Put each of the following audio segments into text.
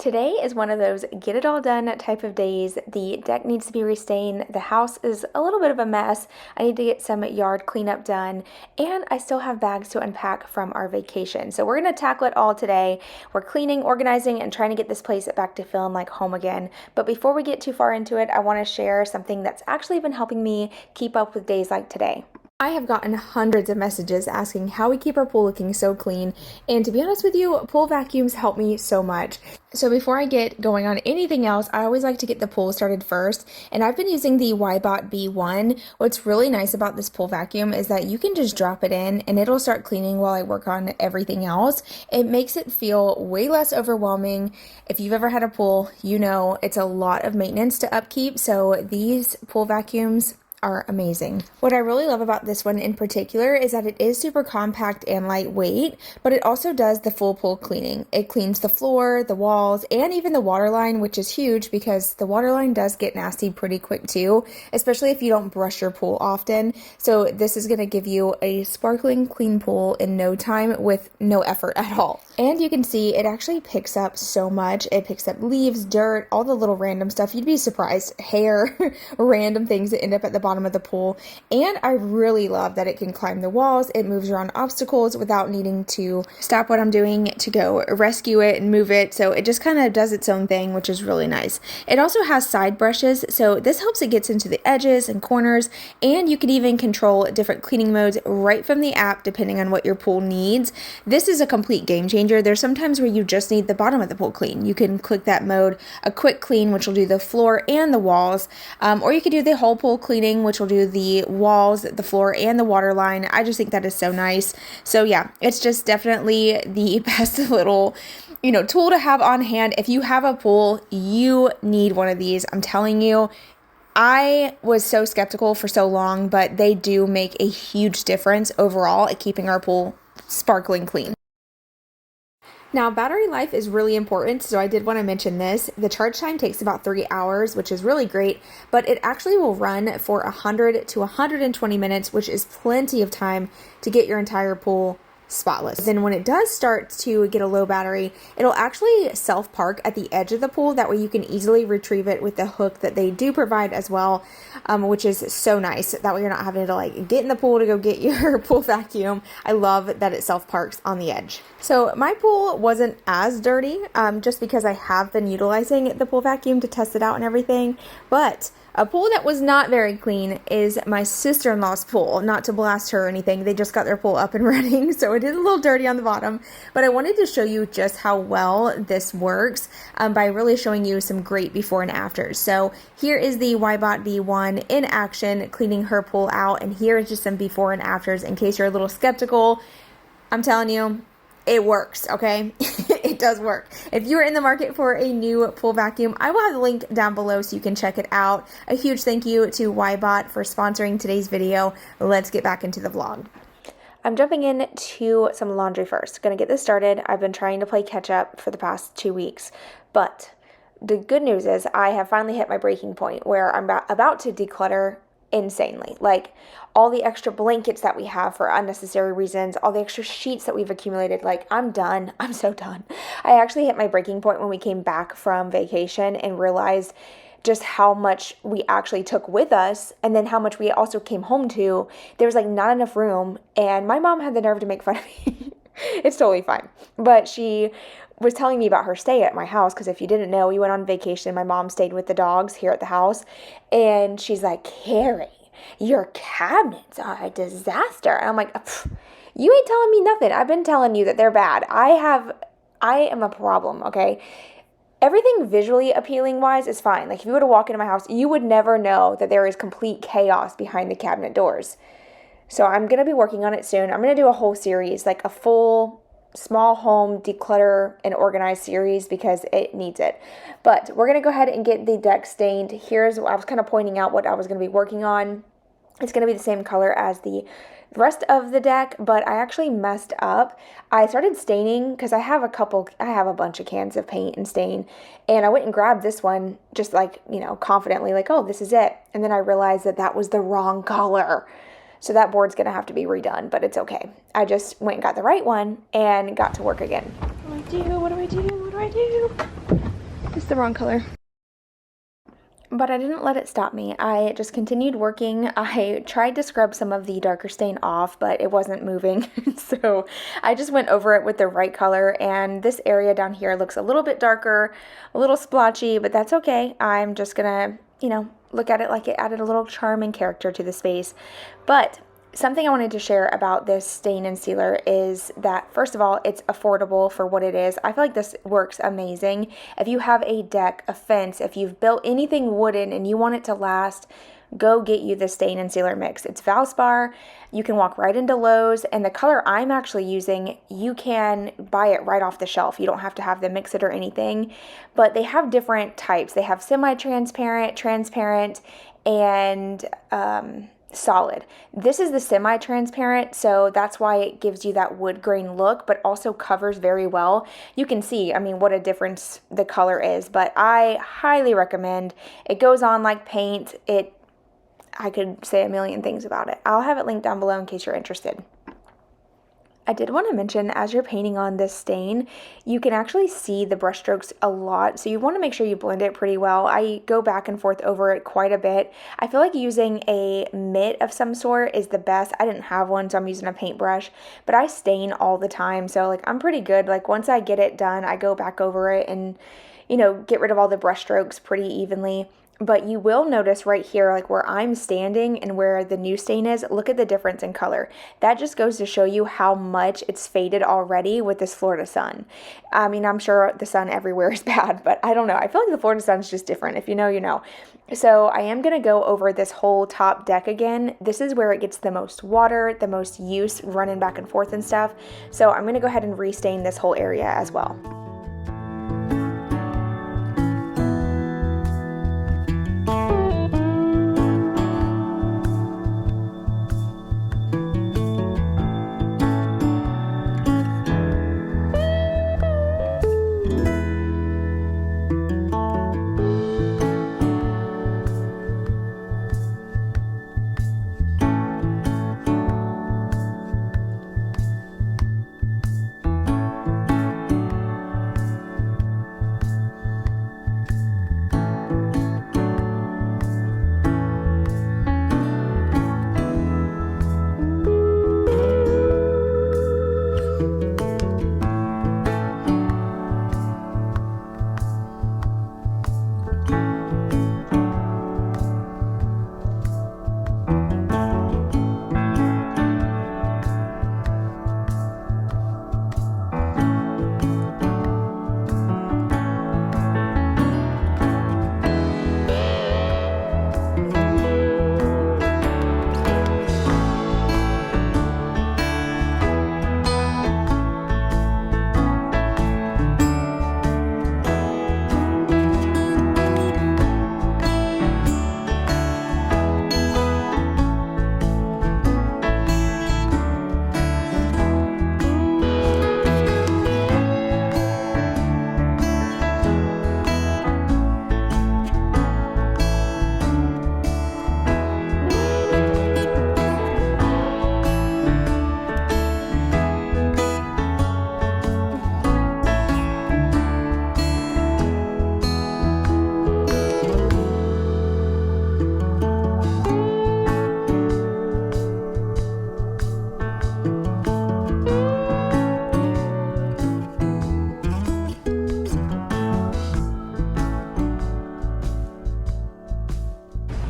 Today is one of those get it all done type of days. The deck needs to be restained. The house is a little bit of a mess. I need to get some yard cleanup done, and I still have bags to unpack from our vacation. So we're going to tackle it all today. We're cleaning, organizing, and trying to get this place back to feeling like home again. But before we get too far into it, I want to share something that's actually been helping me keep up with days like today. I have gotten hundreds of messages asking how we keep our pool looking so clean, and to be honest with you, pool vacuums help me so much. So before I get going on anything else, I always like to get the pool started first, and I've been using the Wybot B1. What's really nice about this pool vacuum is that you can just drop it in and it'll start cleaning while I work on everything else. It makes it feel way less overwhelming. If you've ever had a pool, you know it's a lot of maintenance to upkeep, so these pool vacuums are amazing. What I really love about this one in particular is that it is super compact and lightweight, but it also does the full pool cleaning. It cleans the floor, the walls, and even the water line, which is huge because the water line does get nasty pretty quick too, especially if you don't brush your pool often. So this is going to give you a sparkling clean pool in no time with no effort at all. And you can see it actually picks up so much. It picks up leaves, dirt, all the little random stuff. You'd be surprised. Hair, random things that end up at the bottom of the pool. And I really love that it can climb the walls. It moves around obstacles without needing to stop what I'm doing to go rescue it and move it. So it just kind of does its own thing, which is really nice. It also has side brushes, so this helps it gets into the edges and corners, and you can even control different cleaning modes right from the app depending on what your pool needs. This is a complete game changer. There's sometimes where you just need the bottom of the pool clean. You can click that mode, a quick clean, which will do the floor and the walls, or you could do the whole pool cleaning, which will do the walls, the floor, and the water line. I just think that is so nice. So yeah, it's just definitely the best little tool to have on hand. If you have a pool, you need one of these. I'm telling you, I was so skeptical for so long, but they do make a huge difference overall at keeping our pool sparkling clean. Now, battery life is really important, so I did want to mention this. The charge time takes about 3 hours, which is really great, but it actually will run for 100 to 120 minutes, which is plenty of time to get your entire pool spotless. Then when it does start to get a low battery, it'll actually self-park at the edge of the pool. That way you can easily retrieve it with the hook that they do provide as well, which is so nice. That way you're not having to get in the pool to go get your pool vacuum. I love that it self-parks on the edge. So my pool wasn't as dirty, just because I have been utilizing the pool vacuum to test it out and everything, but a pool that was not very clean is my sister-in-law's pool. Not to blast her or anything, they just got their pool up and running, so it is a little dirty on the bottom. But I wanted to show you just how well this works by really showing you some great before and afters. So here is the Wybot B1 in action, cleaning her pool out, and here is just some before and afters in case you're a little skeptical. I'm telling you, it works, okay? It does work. If you're in the market for a new pool vacuum, I will have the link down below so you can check it out. A huge thank you to Wybot for sponsoring today's video. Let's get back into the vlog. I'm jumping into some laundry first. Gonna get this started. I've been trying to play catch up for the past 2 weeks, but the good news is I have finally hit my breaking point where I'm about to declutter insanely. Like all the extra blankets that we have for unnecessary reasons, all the extra sheets that we've accumulated, I'm done. I'm so done. I actually hit my breaking point when we came back from vacation and realized just how much we actually took with us and then how much we also came home to. There was not enough room, and my mom had the nerve to make fun of me. It's totally fine. But she was telling me about her stay at my house, because if you didn't know, we went on vacation. My mom stayed with the dogs here at the house, and she's like, "Carrie, your cabinets are a disaster." And I'm like, "You ain't telling me nothing. I've been telling you that they're bad. I am a problem, okay?" Everything visually appealing wise is fine. If you were to walk into my house, you would never know that there is complete chaos behind the cabinet doors. So I'm going to be working on it soon. I'm going to do a whole series, a full small home declutter and organize series, because it needs it. But we're going to go ahead and get the deck stained. Here's what I was kind of pointing out what I was going to be working on. It's going to be the same color as the rest of the deck, but I actually messed up. I started staining because I have a bunch of cans of paint and stain, and I went and grabbed this one just confidently, oh, this is it. And then I realized that that was the wrong color. So that board's going to have to be redone, but it's okay. I just went and got the right one and got to work again. What do I do? What do I do? What do I do? It's the wrong color. But I didn't let it stop me. I just continued working. I tried to scrub some of the darker stain off, but it wasn't moving. So I just went over it with the right color, and this area down here looks a little bit darker, a little splotchy, but that's okay. I'm just gonna, look at it like it added a little charm and character to the space. But something I wanted to share about this stain and sealer is that, first of all, it's affordable for what it is. I feel like this works amazing. If you have a deck, a fence, if you've built anything wooden and you want it to last, go get you the stain and sealer mix. It's valspar. You can walk right into Lowe's, and the color I'm actually using, you can buy it right off the shelf. You don't have to have them mix it or anything, but they have different types. They have semi-transparent, transparent, and solid. This is the semi-transparent, so that's why it gives you that wood grain look, but also covers very well. You can see, what a difference the color is, but I highly recommend. It goes on like paint. I could say a million things about it. I'll have it linked down below in case you're interested. I did want to mention, as you're painting on this stain, you can actually see the brush strokes a lot, so you want to make sure you blend it pretty well. I go back and forth over it quite a bit. I feel like using a mitt of some sort is the best. I didn't have one, so I'm using a paintbrush, but I stain all the time, so I'm pretty good. Once I get it done, I go back over it and, get rid of all the brush strokes pretty evenly. But you will notice right here, where I'm standing and where the new stain is, look at the difference in color. That just goes to show you how much it's faded already with this Florida sun. I'm sure the sun everywhere is bad, but I don't know. I feel like the Florida sun's just different. If you know, you know. So I am going to go over this whole top deck again. This is where it gets the most water, the most use running back and forth and stuff. So I'm going to go ahead and restain this whole area as well.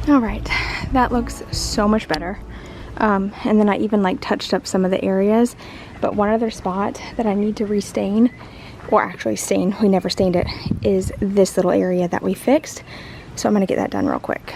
All right, that looks so much better. And then I even touched up some of the areas, but one other spot that I need to restain, or actually stain, we never stained it, is this little area that we fixed. So I'm gonna get that done real quick.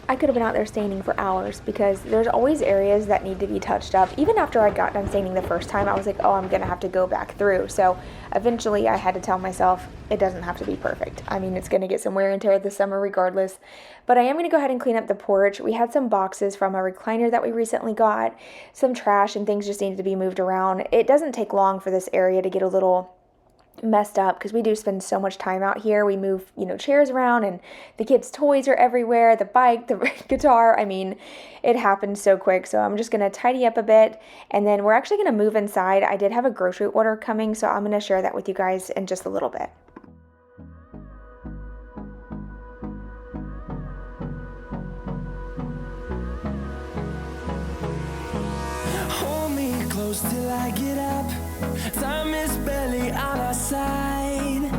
I could have been out there staining for hours because there's always areas that need to be touched up. Even after I got done staining the first time, I was like, oh, I'm going to have to go back through. So eventually I had to tell myself it doesn't have to be perfect. I mean, it's going to get some wear and tear this summer regardless. But I am going to go ahead and clean up the porch. We had some boxes from a recliner that we recently got. Some trash and things just needed to be moved around. It doesn't take long for this area to get a little messed up because we do spend so much time out here. We move, chairs around and the kids' toys are everywhere, the bike, the guitar. I mean, it happens so quick. So I'm just going to tidy up a bit and then we're actually going to move inside. I did have a grocery order coming, so I'm going to share that with you guys in just a little bit. Hold me close till I get up. Time is barely on our side.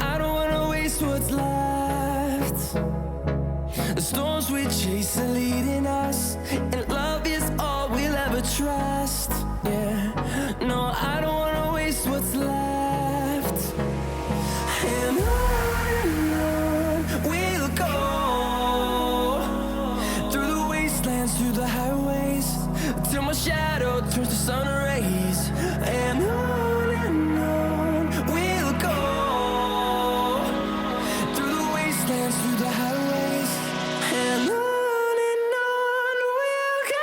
I don't wanna waste what's left. The storms we chase are leading us, and love is all we'll ever trust. Yeah, no, I don't wanna waste what's left. And on we'll go, through the wastelands, through the highways, till my shadow turns to sun rays. And on we'll go, through the wastelands, through the highways, and on we'll go.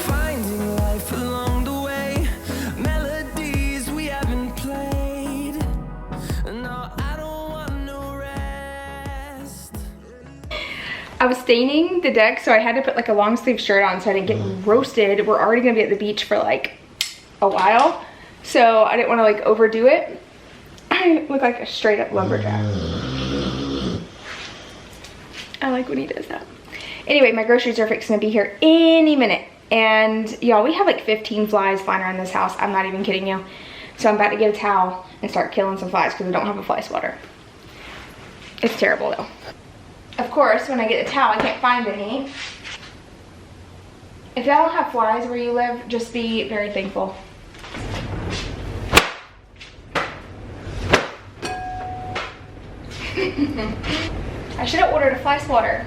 Finding life along the way, melodies we haven't played. No, I don't want no rest. I was staining the deck, so I had to put like a long sleeve shirt on so I didn't get roasted. We're already gonna be at the beach for like a while, so I didn't want to like overdo it. I look like a straight up lumberjack. I like when he does that. Anyway, my groceries are fixing to be here any minute. And y'all, we have like 15 flies flying around this house. I'm not even kidding you. So I'm about to get a towel and start killing some flies because I don't have a fly swatter. It's terrible though. Of course, when I get a towel, I can't find any. If y'all don't have flies where you live, just be very thankful. I should have ordered a fly swatter.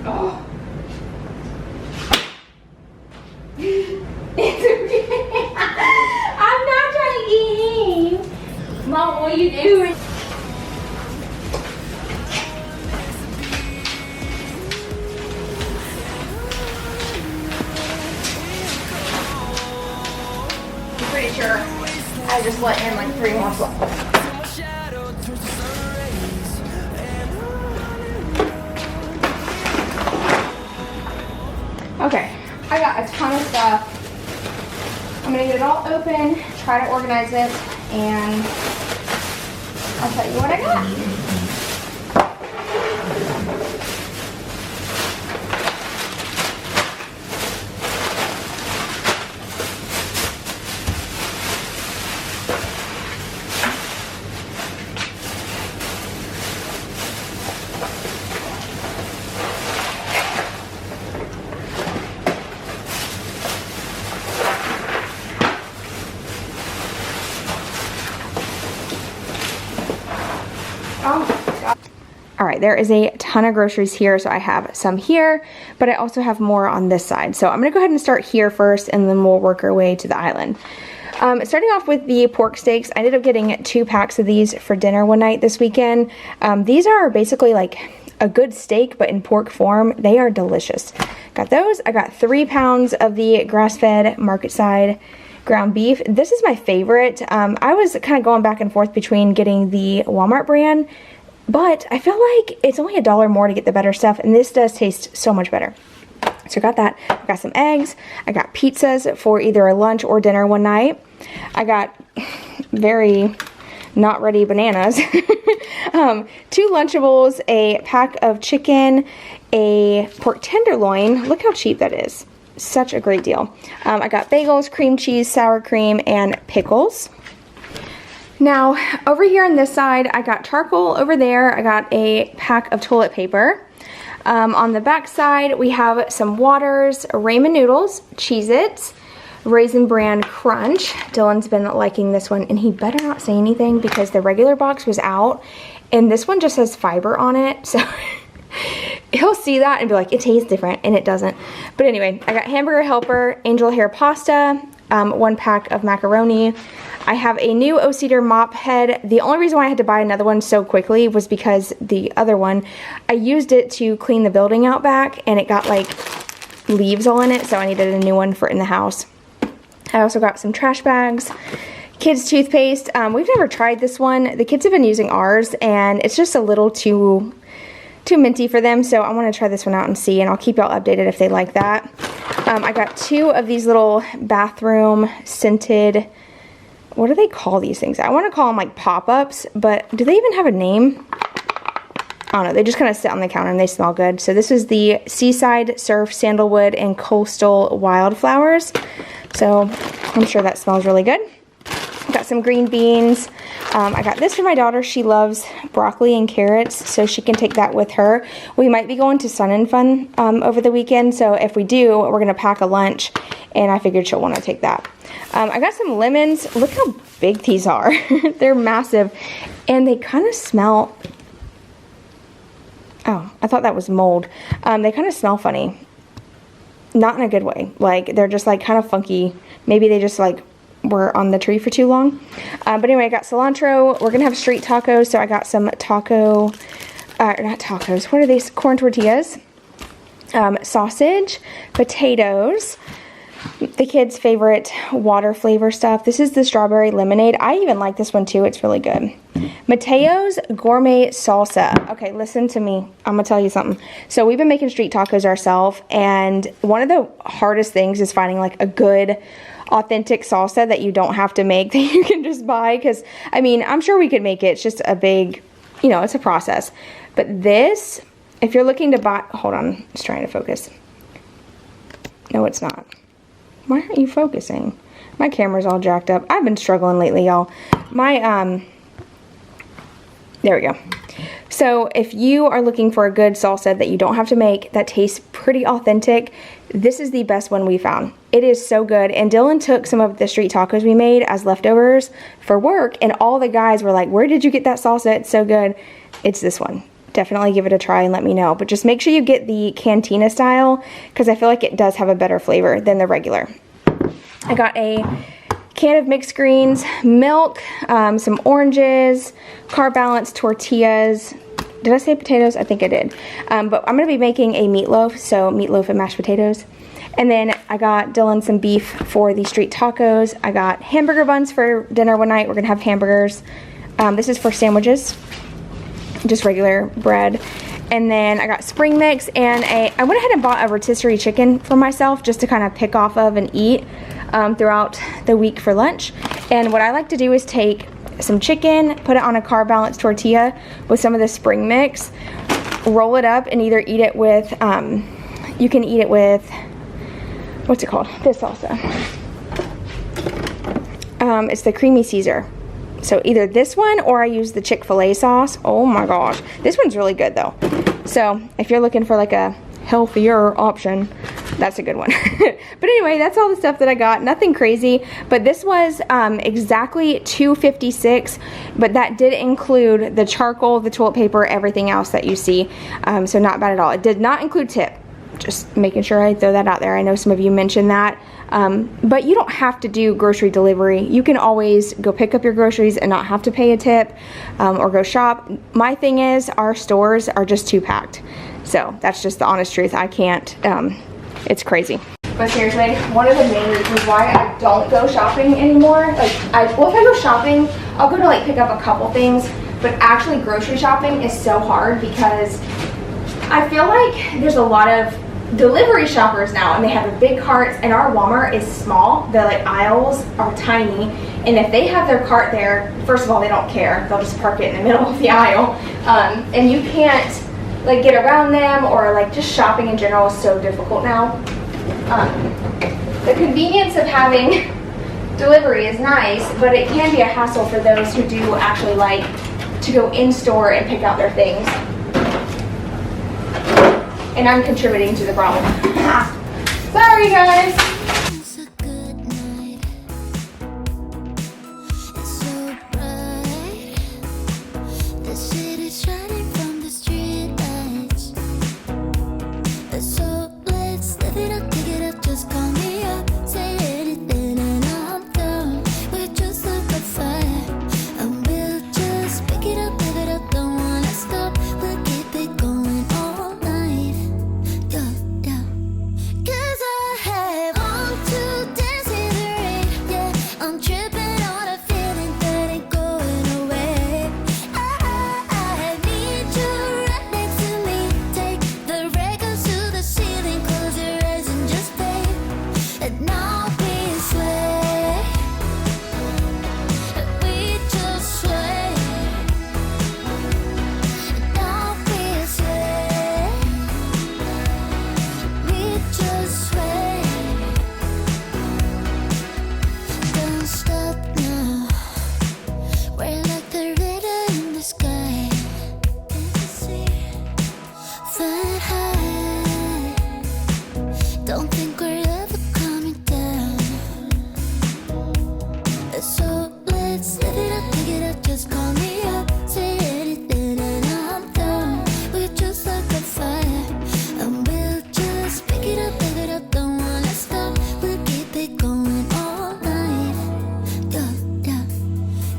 Oh. It's okay. I'm not trying to get him. Mom, what are you doing? I'm pretty sure I just let in like 3 more flies. Okay, I got a ton of stuff. I'm gonna get it all open, try to organize it, and I'll tell you what I got. All right, there is a ton of groceries here, so I have some here, but I also have more on this side. So I'm gonna go ahead and start here first, and then we'll work our way to the island. Starting off with the pork steaks, I ended up getting 2 packs of these for dinner one night this weekend. These are basically like a good steak, but in pork form. They are delicious. Got those. I got 3 pounds of the grass-fed market side ground beef. This is my favorite. I was kind of going back and forth between getting the Walmart brand, but I feel like it's only $1 more to get the better stuff, and this does taste so much better. So I got that. I got some eggs. I got pizzas for either a lunch or dinner one night. I got very not ready bananas. 2 Lunchables, a pack of chicken, a pork tenderloin. Look how cheap that is. Such a great deal. I got bagels, cream cheese, sour cream, and pickles. Now, over here on this side, I got charcoal. Over there, I got a pack of toilet paper. On the back side, we have some waters, ramen noodles, Cheez-Its, Raisin Bran Crunch. Dylan's been liking this one, and he better not say anything because the regular box was out, and this one just has fiber on it, so he'll see that and be like, it tastes different, and it doesn't. But anyway, I got Hamburger Helper, Angel Hair Pasta, 1 pack of macaroni. I have a new O-Cedar mop head. The only reason why I had to buy another one so quickly was because the other one, I used it to clean the building out back, and it got like leaves all in it, so I needed a new one for in the house. I also got some trash bags, kids toothpaste. We've never tried this one. The kids have been using ours, and it's just a little too minty for them, so I want to try this one out and see, and I'll keep y'all updated if they like that. I got 2 of these little bathroom scented, what do they call these things? I want to call them like pop-ups, but do they even have a name? I don't know, they just kind of sit on the counter and they smell good. So this is the Seaside Surf Sandalwood and Coastal Wildflowers. So I'm sure that smells really good. Got some green beans. I got this for my daughter. She loves broccoli and carrots, so she can take that with her. We might be going to Sun and Fun over the weekend, so if we do, we're going to pack a lunch, and I figured she'll want to take that. I got some lemons. Look how big these are. They're massive, and they kind of smell... Oh, I thought that was mold. They kind of smell funny. Not in a good way. Like, they're just like kind of funky. Maybe they just like were on the tree for too long. But anyway, I got cilantro. We're gonna have street tacos, so I got some not tacos, what are these? Corn tortillas, sausage, potatoes, the kids' favorite water flavor stuff. This is the strawberry lemonade. I even like this one too. It's really good. Mateo's gourmet salsa. Okay, listen to me. I'm gonna tell you something. So we've been making street tacos ourselves, and one of the hardest things is finding like a good authentic salsa that you don't have to make, that you can just buy, because I mean, I'm sure we could make it. It's just a big, you know, it's a process. But this, if you're looking to buy, hold on, it's trying to focus. No, it's not. Why aren't you focusing? My camera's all jacked up. I've been struggling lately, y'all. There we go. So if you are looking for a good salsa that you don't have to make, that tastes pretty authentic, this is the best one we found. It is so good. And Dylan took some of the street tacos we made as leftovers for work, and all the guys were like, where did you get that salsa? It's so good. It's this one. Definitely give it a try and let me know. But just make sure you get the cantina style, because I feel like it does have a better flavor than the regular. I got a can of mixed greens, milk, some oranges, carb balance tortillas. Did I say potatoes? I think I did. But I'm going to be making a meatloaf, so meatloaf and mashed potatoes. And then I got Dylan some beef for the street tacos. I got hamburger buns for dinner one night. We're going to have hamburgers. This is for sandwiches, just regular bread. And then I got spring mix, and I went ahead and bought a rotisserie chicken for myself just to kind of pick off of and eat throughout the week for lunch. And what I like to do is take some chicken, put it on a carb balanced tortilla with some of the spring mix, roll it up, and either eat it with, you can eat it with, what's it called? This salsa. It's the creamy Caesar. So either this one or I use the Chick-fil-A sauce. Oh my gosh. This one's really good though. So if you're looking for like a healthier option, that's a good one. But anyway, that's all the stuff that I got. Nothing crazy, but this was exactly $2.56, but that did include the charcoal, the toilet paper, everything else that you see. So not bad at all. It did not include tip. Just making sure I throw that out there. I know some of you mentioned that. But you don't have to do grocery delivery. You can always go pick up your groceries and not have to pay a tip, or go shop. My thing is, our stores are just too packed. So that's just the honest truth. I can't, it's crazy. But seriously, one of the main reasons why I don't go shopping anymore, like, if I go shopping, I'll go to like pick up a couple things, but actually grocery shopping is so hard because I feel like there's a lot of delivery shoppers now, and they have the big carts, and our Walmart is small. The like aisles are tiny, and if they have their cart there, first of all, they don't care. They'll just park it in the middle of the aisle, and you can't like get around them, or like just shopping in general is so difficult now. The convenience of having delivery is nice, but it can be a hassle for those who do actually like to go in store and pick out their things. And I'm contributing to the problem. Sorry guys. It's a good night. It's so bright. The city's shining from the street lights. So let's live it up, take it up, just call me up. Say anything and I'm down. We're just like a fire, and we'll just pick it up, don't wanna stop. We'll keep it going all night. Yeah, yeah. 'Cause I have on to dance in the rain. Yeah, I'm tripping on a feeling that ain't going away. I need you right next to me. Take the records to the ceiling, close your eyes and just play. And now we sway. We just sway. And now we sway. We just sway. Don't stop now. We're like the river in the sky. Can't you see? Flying high. Don't think we're ever coming down. So let's live it up, pick it up, just call me up. Say anything and I'm down. We're just like a fire, and we'll just pick it up, don't wanna stop. We'll keep it going all night. Yeah, yeah.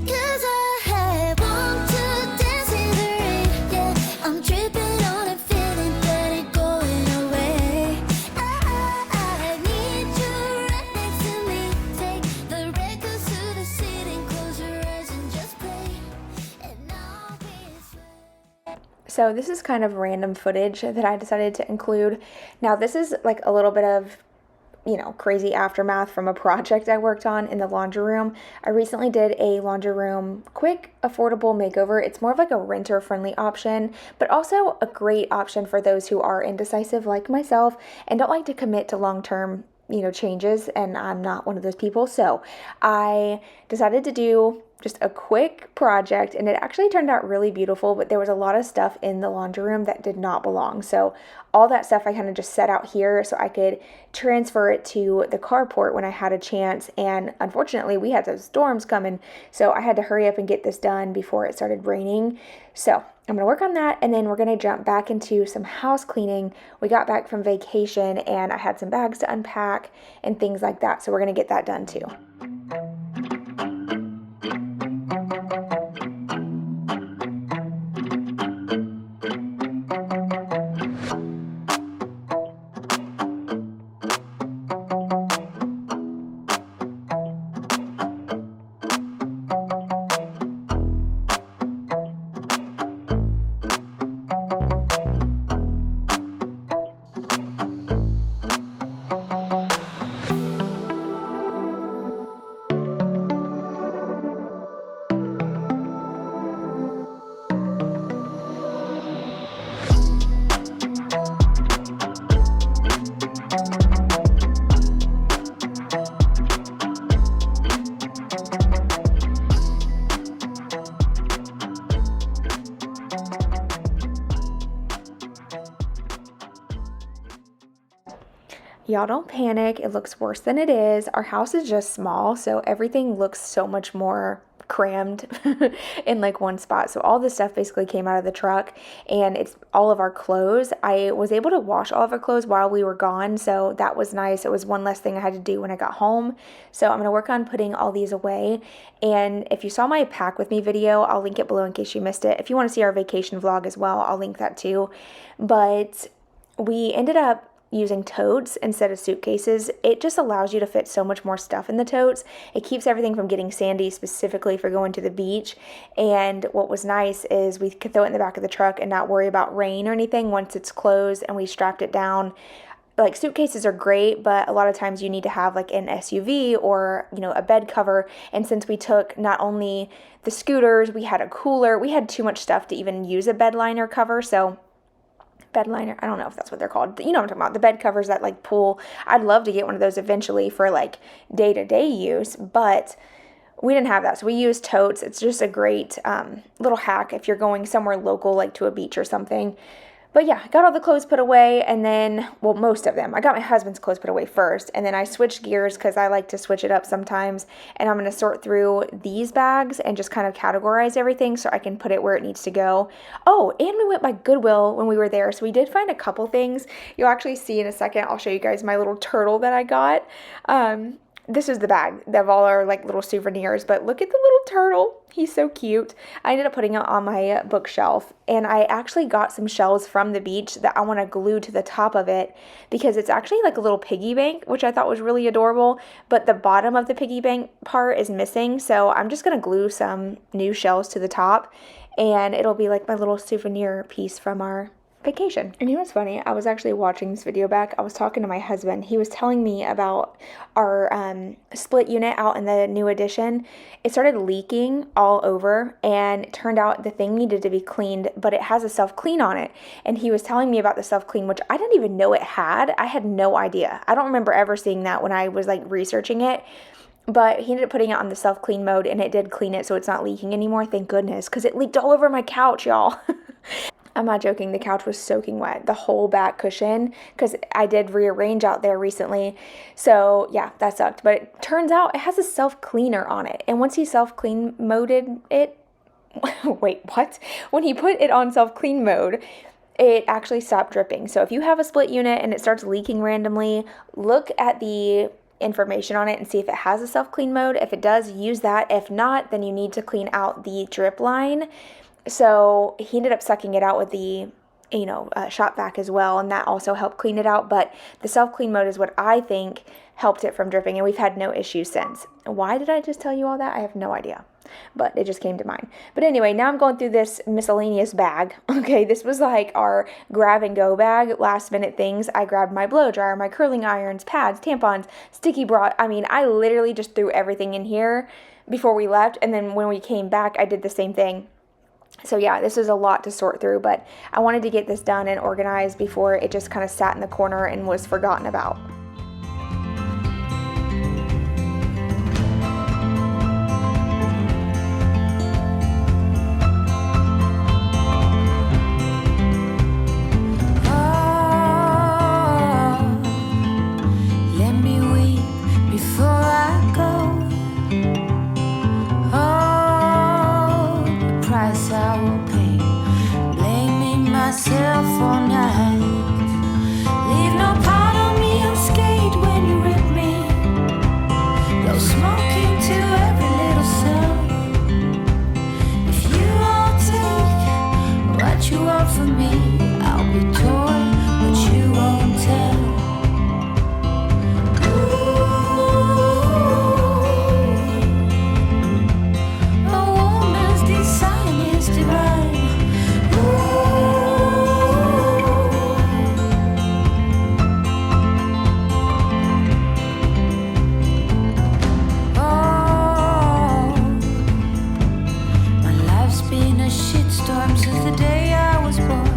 'Cause I have on to dance in the rain. Yeah, I'm tripping on a feeling that ain't going away. I need you right next to me. Take the records to the ceiling, close your eyes and just play. And now we sway. So this is kind of random footage that I decided to include. Now this is like a little bit of, crazy aftermath from a project I worked on in the laundry room. I recently did a laundry room quick, affordable makeover. It's more of like a renter friendly option, but also a great option for those who are indecisive like myself and don't like to commit to long-term changes, and I'm not one of those people. So I decided to do just a quick project, and it actually turned out really beautiful, but there was a lot of stuff in the laundry room that did not belong. So all that stuff I kind of just set out here so I could transfer it to the carport when I had a chance. And unfortunately, we had those storms coming, so I had to hurry up and get this done before it started raining. So I'm going to work on that, and then we're going to jump back into some house cleaning. We got back from vacation, and I had some bags to unpack and things like that, so we're going to get that done too. Y'all don't panic. It looks worse than it is. Our house is just small, so everything looks so much more crammed in like one spot. So all this stuff basically came out of the truck, and it's all of our clothes. I was able to wash all of our clothes while we were gone, so that was nice. It was one less thing I had to do when I got home. So I'm going to work on putting all these away. And if you saw my pack with me video, I'll link it below in case you missed it. If you want to see our vacation vlog as well, I'll link that too. But we ended up using totes instead of suitcases. It just allows you to fit so much more stuff in the totes. It keeps everything from getting sandy, specifically for going to the beach. And what was nice is we could throw it in the back of the truck and not worry about rain or anything once it's closed and we strapped it down. Like, suitcases are great, but a lot of times you need to have like an SUV or, a bed cover. And since we took not only the scooters, we had a cooler, we had too much stuff to even use a bed liner cover. So bed liner. I don't know if that's what they're called. You know what I'm talking about. The bed covers that like pull. I'd love to get one of those eventually for like day-to-day use, but we didn't have that. So we used totes. It's just a great little hack if you're going somewhere local, like to a beach or something. But yeah, I got all the clothes put away, and then, well, most of them. I got my husband's clothes put away first, and then I switched gears because I like to switch it up sometimes, and I'm going to sort through these bags and just kind of categorize everything so I can put it where it needs to go. Oh, and we went by Goodwill when we were there, so we did find a couple things. You'll actually see in a second. I'll show you guys my little turtle that I got. This is the bag of all our like little souvenirs, but look at the little turtle. He's so cute. I ended up putting it on my bookshelf, and I actually got some shells from the beach that I want to glue to the top of it because it's actually like a little piggy bank, which I thought was really adorable, but the bottom of the piggy bank part is missing, so I'm just going to glue some new shells to the top, and it'll be like my little souvenir piece from our vacation. And you know what's funny? I was actually watching this video back. I was talking to my husband. He was telling me about our split unit out in the new addition. It started leaking all over, and it turned out the thing needed to be cleaned, but it has a self-clean on it. And he was telling me about the self-clean, which I didn't even know it had. I had no idea. I don't remember ever seeing that when I was like researching it. But he ended up putting it on the self-clean mode, and it did clean it so it's not leaking anymore. Thank goodness, because it leaked all over my couch, y'all. I'm not joking, the couch was soaking wet, the whole back cushion, because I did rearrange out there recently. So yeah, that sucked. But it turns out it has a self-cleaner on it. And once he self-clean moded it, wait, what? When he put it on self-clean mode, it actually stopped dripping. So if you have a split unit and it starts leaking randomly, look at the information on it and see if it has a self-clean mode. If it does, use that. If not, then you need to clean out the drip line. So he ended up sucking it out with the, shop vac as well, and that also helped clean it out. But the self-clean mode is what I think helped it from dripping, and we've had no issues since. Why did I just tell you all that? I have no idea, but it just came to mind. But anyway, now I'm going through this miscellaneous bag. Okay, this was like our grab and go bag, last minute things. I grabbed my blow dryer, my curling irons, pads, tampons, sticky bra. I mean, I literally just threw everything in here before we left, and then when we came back, I did the same thing. So yeah, this is a lot to sort through, but I wanted to get this done and organized before it just kind of sat in the corner and was forgotten about. Myself all night. Leave no part of me unscathed when you rip me. Blow smoke into every little cell. If you won't take what you want from me, I'll be torn, but you won't tell. Ooh, a woman's design is divine. Since the day I was born,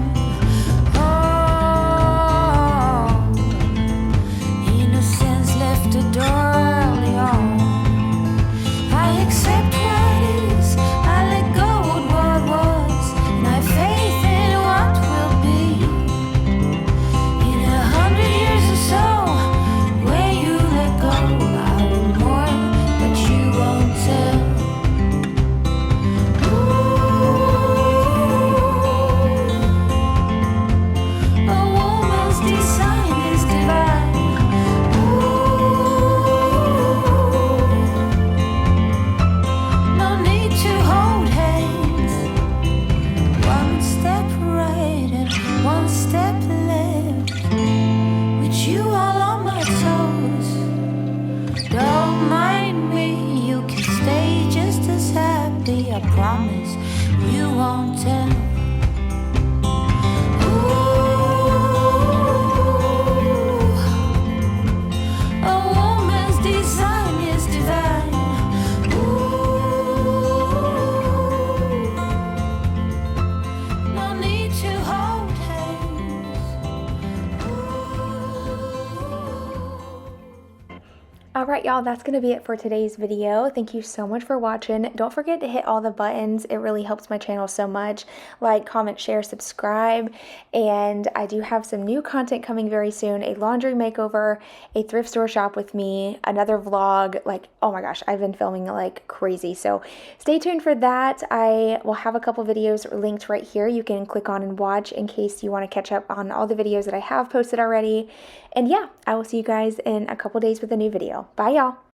innocence left the door early on. I accept what is, I let go of what was, and I have faith in what will be. In 100 years or so, when you let go, I will mourn, but you won't tell. I promise you won't tell. Ooh, a woman's design is divine. Ooh, no need to hold hands. All right, y'all, that's going to be it for today's video. Thank you so much for watching. Don't forget to hit all the buttons. It really helps my channel so much. Like, comment, share, subscribe. And I do have some new content coming very soon. A laundry makeover, a thrift store shop with me, another vlog. Like, oh my gosh, I've been filming like crazy. So stay tuned for that. I will have a couple videos linked right here. You can click on and watch in case you want to catch up on all the videos that I have posted already. And yeah, I will see you guys in a couple days with a new video. Bye, y'all.